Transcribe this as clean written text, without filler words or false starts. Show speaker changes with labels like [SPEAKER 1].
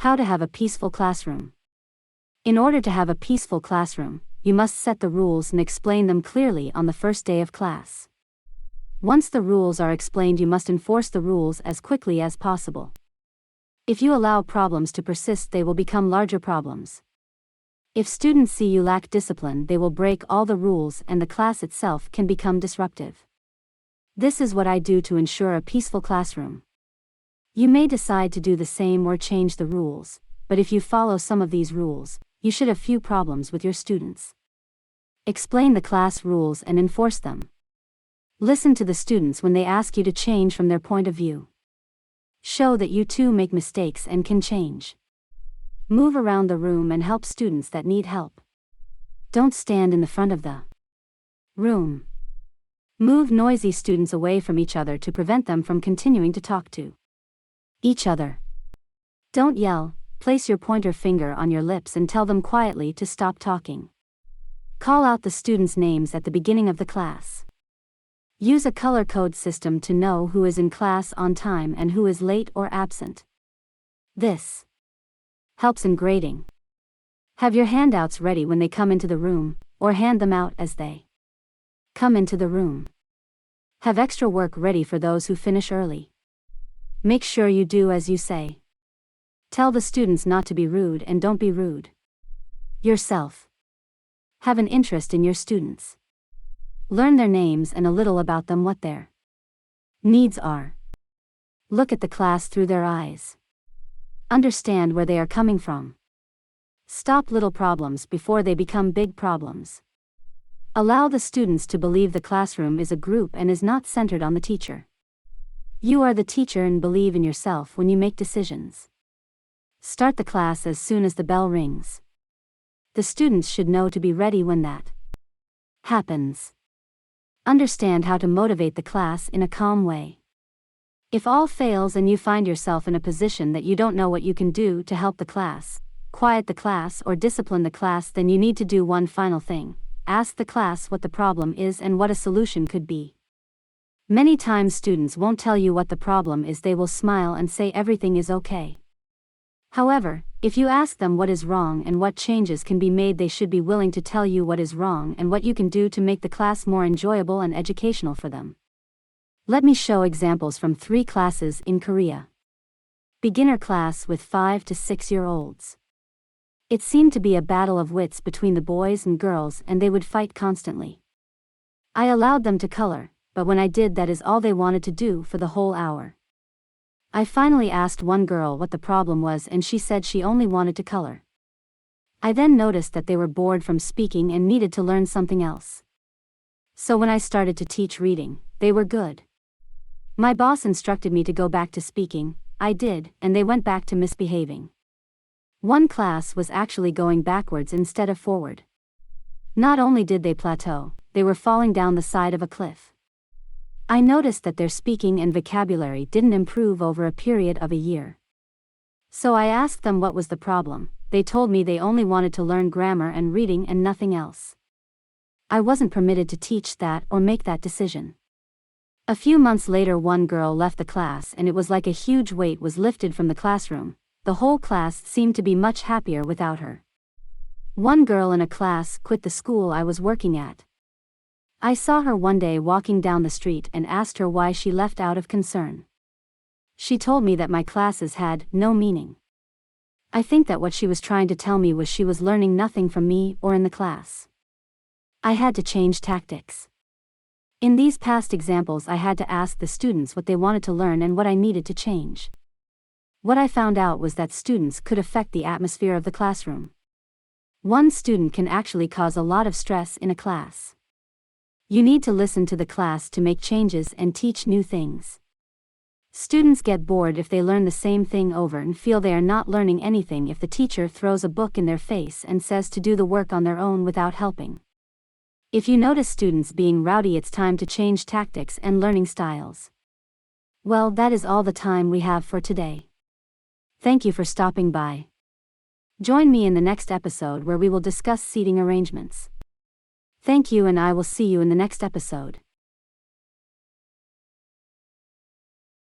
[SPEAKER 1] How to have a peaceful classroom. In order to have a peaceful classroom, you must set the rules and explain them clearly on the first day of class. Once the rules are explained, you must enforce the rules as quickly as possible. If you allow problems to persist, they will become larger problems. If students see you lack discipline, they will break all the rules and the class itself can become disruptive. This is what I do to ensure a peaceful classroom. You may decide to do the same or change the rules, but if you follow some of these rules, you should have few problems with your students. Explain the class rules and enforce them. Listen to the students when they ask you to change from their point of view. Show that you too make mistakes and can change. Move around the room and help students that need help. Don't stand in the front of the room. Move noisy students away from each other to prevent them from continuing to talk to each other. Don't yell. Place your pointer finger on your lips and tell them quietly to stop talking. Call out the students' names at the beginning of the class. Use a color code system to know who is in class on time and who is late or absent. This helps in grading. Have your handouts ready when they come into the room, or hand them out as they come into the room. Have extra work ready for those who finish early. Make sure you do as you say. Tell the students not to be rude and don't be rude yourself. Have an interest in your students. Learn their names and a little about them, what their needs are. Look at the class through their eyes. Understand where they are coming from. Stop little problems before they become big problems. Allow the students to believe the classroom is a group and is not centered on the teacher. You are the teacher and believe in yourself when you make decisions. Start the class as soon as the bell rings. The students should know to be ready when that happens. Understand how to motivate the class in a calm way. If all fails and you find yourself in a position that you don't know what you can do to help the class, quiet the class or discipline the class, then you need to do one final thing. Ask the class what the problem is and what a solution could be. Many times students won't tell you what the problem is, they will smile and say everything is okay. However, if you ask them what is wrong and what changes can be made, they should be willing to tell you what is wrong and what you can do to make the class more enjoyable and educational for them. Let me show examples from 3 classes in Korea. Beginner class with 5 to 6-year-olds. It seemed to be a battle of wits between the boys and girls, and they would fight constantly. I allowed them to color, but when I did, that is all they wanted to do for the whole hour. I finally asked one girl what the problem was and she said she only wanted to color. I then noticed that they were bored from speaking and needed to learn something else. So when I started to teach reading, they were good. My boss instructed me to go back to speaking. I did, and they went back to misbehaving. One class was actually going backwards instead of forward. Not only did they plateau, they were falling down the side of a cliff. I noticed that their speaking and vocabulary didn't improve over a period of a year. So I asked them what was the problem. They told me they only wanted to learn grammar and reading and nothing else. I wasn't permitted to teach that or make that decision. A few months later, one girl left the class and it was like a huge weight was lifted from the classroom. The whole class seemed to be much happier without her. One girl in a class quit the school I was working at. I saw her one day walking down the street and asked her why she left out of concern. She told me that my classes had no meaning. I think that what she was trying to tell me was she was learning nothing from me or in the class. I had to change tactics. In these past examples, I had to ask the students what they wanted to learn and what I needed to change. What I found out was that students could affect the atmosphere of the classroom. One student can actually cause a lot of stress in a class. You need to listen to the class to make changes and teach new things. Students get bored if they learn the same thing over and feel they are not learning anything if the teacher throws a book in their face and says to do the work on their own without helping. If you notice students being rowdy, it's time to change tactics and learning styles. Well, that is all the time we have for today. Thank you for stopping by. Join me in the next episode where we will discuss seating arrangements. Thank you, and I will see you in the next episode.